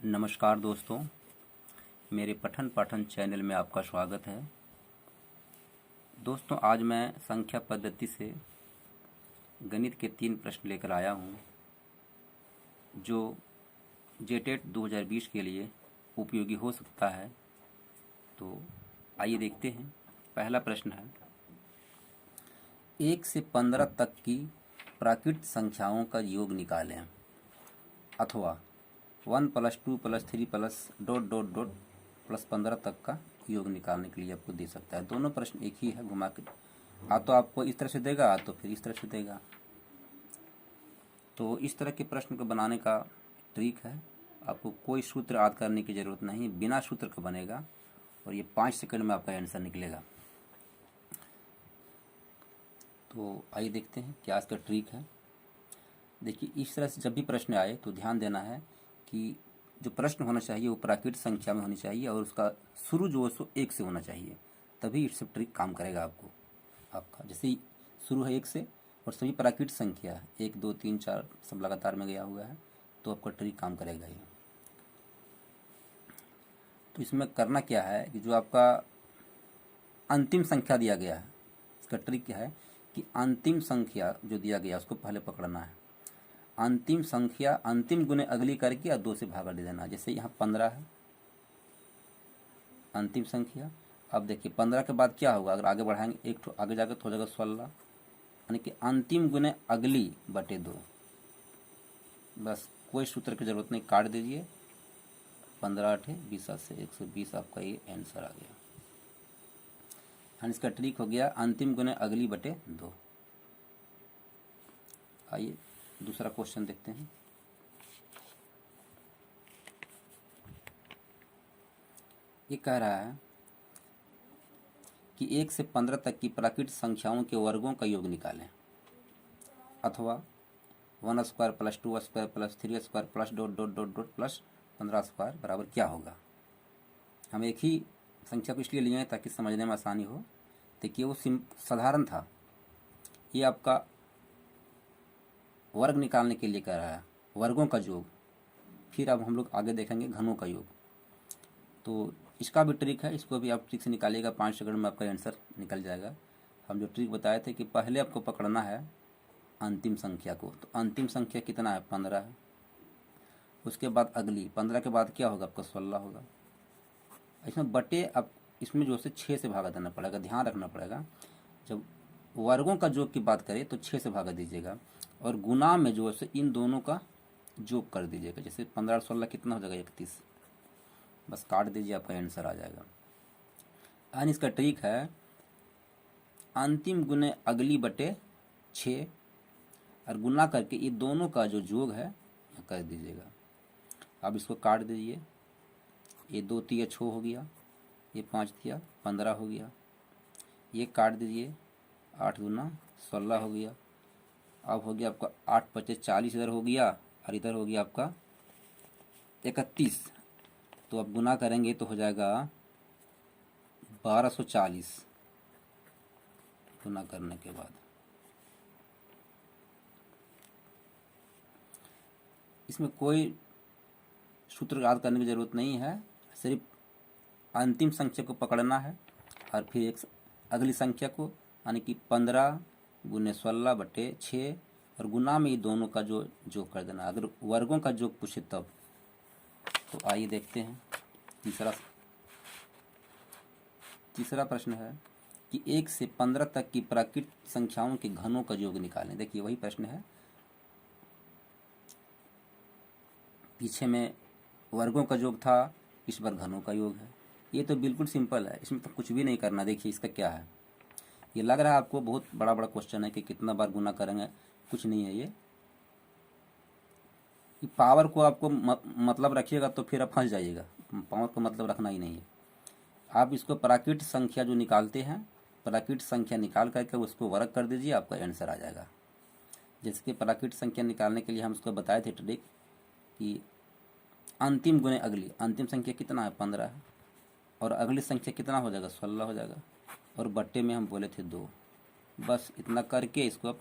नमस्कार दोस्तों, मेरे पठन पाठन चैनल में आपका स्वागत है। दोस्तों, आज मैं संख्या पद्धति से गणित के 3 प्रश्न लेकर आया हूं, जो जेटेट 2020 के लिए उपयोगी हो सकता है। तो आइए देखते हैं। पहला प्रश्न है, 1 से 15 तक की प्राकृत संख्याओं का योग निकालें, अथवा 1 + 2 + 3 + ... +15 तक का योग निकालने के लिए आपको दे सकता है। दोनों प्रश्न एक ही है, घुमा के तो आपको इस तरह से देगा, तो फिर इस तरह से देगा। तो इस तरह के प्रश्न को बनाने का ट्रिक है, आपको कोई सूत्र याद करने की ज़रूरत नहीं, बिना सूत्र का बनेगा और ये 5 सेकंड में आपका आंसर निकलेगा। तो आइए देखते हैं क्या इसका ट्रिक है। देखिए, इस तरह से जब भी प्रश्न आए तो ध्यान देना है कि जो प्रश्न होना चाहिए वो प्राकृत संख्या में होनी चाहिए और उसका शुरू जो है सो 1 से होना चाहिए, तभी इससे ट्रिक काम करेगा आपका। जैसे ही शुरू है 1 से और सभी प्राकृत संख्या 1 2 3 4 सब लगातार में गया हुआ है, तो आपका ट्रिक काम करेगा ये। तो इसमें करना क्या है कि जो आपका अंतिम संख्या दिया गया है, इसका ट्रिक क्या है कि अंतिम संख्या जो दिया गया उसको पहले पकड़ना है। अंतिम संख्या अंतिम गुने अगली करके या 2 से भागा दे देना। जैसे यहाँ 15 है अंतिम संख्या। अब देखिए 15 के बाद क्या होगा, अगर आगे बढ़ाएंगे एक तो आगे जाकर तो हो जाएगा 16, यानी कि अंतिम गुने अगली बटे 2। बस कोई सूत्र की जरूरत नहीं, काट दीजिए। 15 8 20 से 120 आपका ये आंसर आ गया। इसका ट्रिक हो गया अंतिम गुने अगली बटे 2। आइए दूसरा क्वेश्चन देखते हैं। ये कह रहा है कि 1 से 15 तक की प्राकृत संख्याओं के वर्गों का योग निकालें, अथवा 1² + 2² + 3² + ... +15² बराबर क्या होगा। हम एक ही संख्या को इसलिए लिए हैं ताकि समझने में आसानी हो। देखिए वो साधारण था, ये आपका वर्ग निकालने के लिए कह रहा है, वर्गों का योग। फिर अब हम लोग आगे देखेंगे घनों का योग। तो इसका भी ट्रिक है, इसको भी आप ट्रिक से निकालिएगा, 5 सेकंड में आपका आंसर निकल जाएगा। हम जो ट्रिक बताए थे कि पहले आपको पकड़ना है अंतिम संख्या को। तो अंतिम संख्या कितना है, 15 है। उसके बाद अगली 15 के बाद क्या होगा, आपका 16 होगा। इसमें बटे, अब इसमें जो है 6 से भागा देना पड़ेगा। ध्यान रखना पड़ेगा, जब वर्गों का योग की बात करें तो 6 से भागा दीजिएगा, और गुना में जो है इन दोनों का योग कर दीजिएगा। जैसे 15 और 16 कितना हो जाएगा, 31। बस काट दीजिए, आपका आंसर आ जाएगा। यानी इसका ट्रिक है अंतिम गुने अगली बटे 6 और गुना करके ये दोनों का जो योग है कर दीजिएगा। अब इसको काट दीजिए, ये 2 तिया 6 हो गया, ये 5 तिया 15 हो गया, ये काट दीजिए, 8 दूना 16 हो गया। अब हो गया आपका 8 × 5 = 40 इधर हो गया, और इधर हो गया आपका 31। तो अब गुना करेंगे तो हो जाएगा 1240 गुना करने के बाद। इसमें कोई सूत्र याद करने की ज़रूरत नहीं है, सिर्फ अंतिम संख्या को पकड़ना है और फिर एक अगली संख्या को, यानी कि 15 × 16 बटे 6 और गुना में ये दोनों का जो योग कर देना। अगर वर्गों का योग पूछे तब। तो आइए देखते हैं तीसरा प्रश्न है कि 1 से 15 तक की प्राकृत संख्याओं के घनों का योग निकालें। देखिए वही प्रश्न है, पीछे में वर्गों का योग था, इस बार घनों का योग है। ये तो बिल्कुल सिंपल है, इसमें तो कुछ भी नहीं करना। देखिए इसका क्या है, ये लग रहा है आपको बहुत बड़ा क्वेश्चन है कि कितना बार गुना करेंगे, कुछ नहीं है। ये पावर को आपको मतलब रखिएगा तो फिर आप फंस जाइएगा। पावर को मतलब रखना ही नहीं है। आप इसको प्राकृत संख्या जो निकालते हैं, प्राकृत संख्या निकाल करके उसको वर्ग कर दीजिए, आपका आंसर आ जाएगा। जैसे कि प्राकृत संख्या निकालने के लिए हम उसको बताए थे ट्रिक कि अंतिम गुने अगली, अंतिम संख्या कितना है, 15 है, और अगली संख्या कितना हो जाएगा, 16 हो जाएगा, और बट्टे में हम बोले थे 2। बस इतना करके इसको आप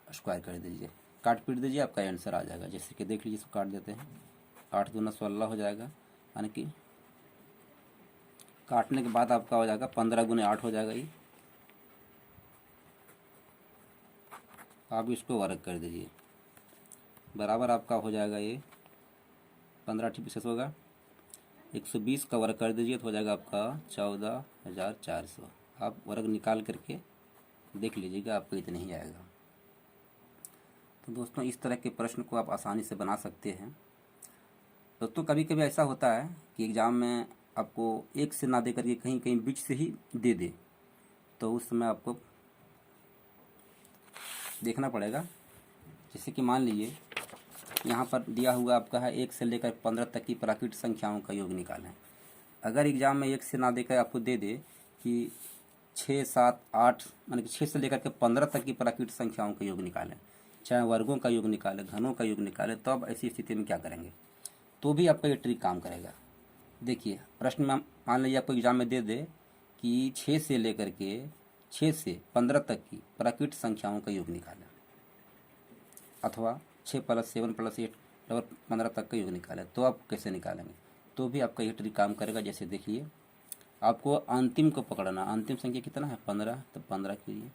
स्क्वायर कर दीजिए, काट पीट दीजिए, आपका आंसर आ जाएगा। जैसे कि देख लीजिए, इसको काट देते हैं, 8 दूना 16 हो जाएगा, यानी कि काटने के बाद आपका हो जाएगा 15 गुने 8 हो जाएगा ये। आप इसको वर्ग कर दीजिए, बराबर आपका हो जाएगा ये 15 ठीक विशेष होगा, 120 का वर्ग कर दीजिए तो हो जाएगा आपका 14,400। आप वर्ग निकाल करके देख लीजिएगा, आपको इतना ही आएगा। तो दोस्तों इस तरह के प्रश्न को आप आसानी से बना सकते हैं। दोस्तों कभी कभी ऐसा होता है कि एग्ज़ाम में आपको एक से ना दे करके कहीं कहीं बीच से ही दे दे, तो उस समय आपको देखना पड़ेगा। जैसे कि मान लीजिए यहाँ पर दिया हुआ आपका है 1 से लेकर 15 तक की प्राकृत संख्याओं का योग निकालें। अगर एग्ज़ाम में 1 से ना देकर आपको दे दे कि 6, 7, 8 माने कि 6 से लेकर के 15 तक की प्राकृत संख्याओं का योग निकालें, चाहे वर्गों का योग निकालें, घनों का योग निकालें, तो अब ऐसी स्थिति में क्या करेंगे? तो भी आपका ये ट्रिक काम करेगा। देखिए प्रश्न में मान लीजिए आपको एग्जाम में दे दे कि 6 से लेकर के 6 से 15 तक की प्राकृत संख्याओं का योग निकालें, अथवा 6 + 7 + 8 बराबर 15 तक का योग निकालें, तो आप कैसे निकालेंगे? तो भी आपका ये ट्रिक काम करेगा। जैसे देखिए आपको अंतिम को पकड़ना, अंतिम संख्या कितना है 15, तो 15 कीजिए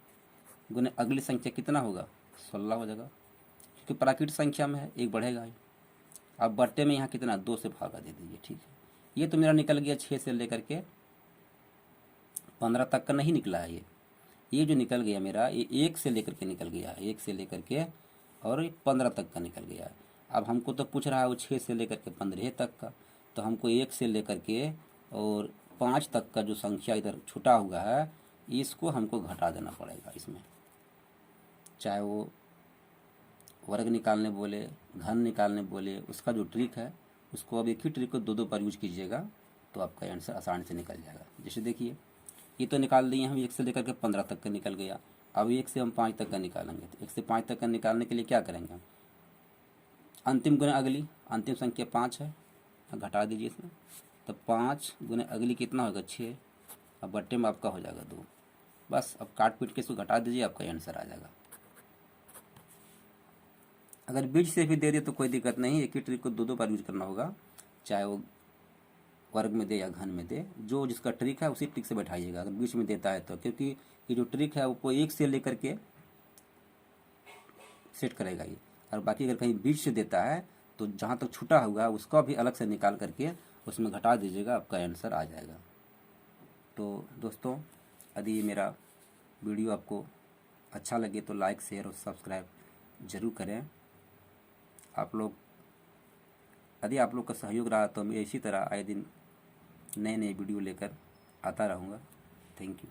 गुने अगली संख्या कितना होगा 16 हो जाएगा, क्योंकि प्राकृत संख्या में है, एक बढ़ेगा ही। आप बट्टे में यहाँ कितना 2 से भागा दे दीजिए, ठीक है। ये तो मेरा निकल गया 6 से लेकर के 15 तक का नहीं निकला है ये जो निकल गया मेरा ये 1 से लेकर के निकल गया है, 1 से लेकर के और 15 तक का निकल गया है। अब हमको तो पूछ रहा है वो 6 से लेकर के 15 तक का, तो हमको 1 से लेकर के और 5 तक का जो संख्या इधर छुटा हुआ है इसको हमको घटा देना पड़ेगा इसमें, चाहे वो वर्ग निकालने बोले, घन निकालने बोले, उसका जो ट्रिक है उसको अब एक ही ट्रिक को 2-2 बार यूज कीजिएगा तो आपका आंसर आसानी से निकल जाएगा। जैसे देखिए ये तो निकाल दिए हम, 1 से लेकर के 15 तक का निकल गया। अब 1 से हम 5 तक का निकालेंगे, तो 1 से 5 तक का निकालने के लिए क्या करेंगे हम? अंतिम गुने अगली, अंतिम संख्या 5 है, घटा दीजिए इसमें, तो 5 गुने अगली कितना होगा 6, अब बट्टे में आपका हो जाएगा 2। बस अब काट पीट के इसको घटा दीजिए, आपका आंसर आ जाएगा। अगर बीच से भी दे दे तो कोई दिक्कत नहीं, एक ही ट्रिक को 2-2 बार यूज करना होगा, चाहे वो वर्ग में दे या घन में दे, जो जिसका ट्रिक है उसी ट्रिक से बैठाइएगा अगर बीच में देता है तो, क्योंकि ये जो ट्रिक है वो 1 से लेकर के सेट करेगा ये, और बाकी अगर कहीं बीच से देता है तो जहाँ तक छूटा हुआ है उसका भी अलग से निकाल करके उसमें घटा दीजिएगा, आपका आंसर आ जाएगा। तो दोस्तों यदि ये मेरा वीडियो आपको अच्छा लगे तो लाइक, शेयर और सब्सक्राइब ज़रूर करें। यदि आप लोग का सहयोग रहा तो मैं इसी तरह आए दिन नए नए वीडियो लेकर आता रहूँगा। Thank you.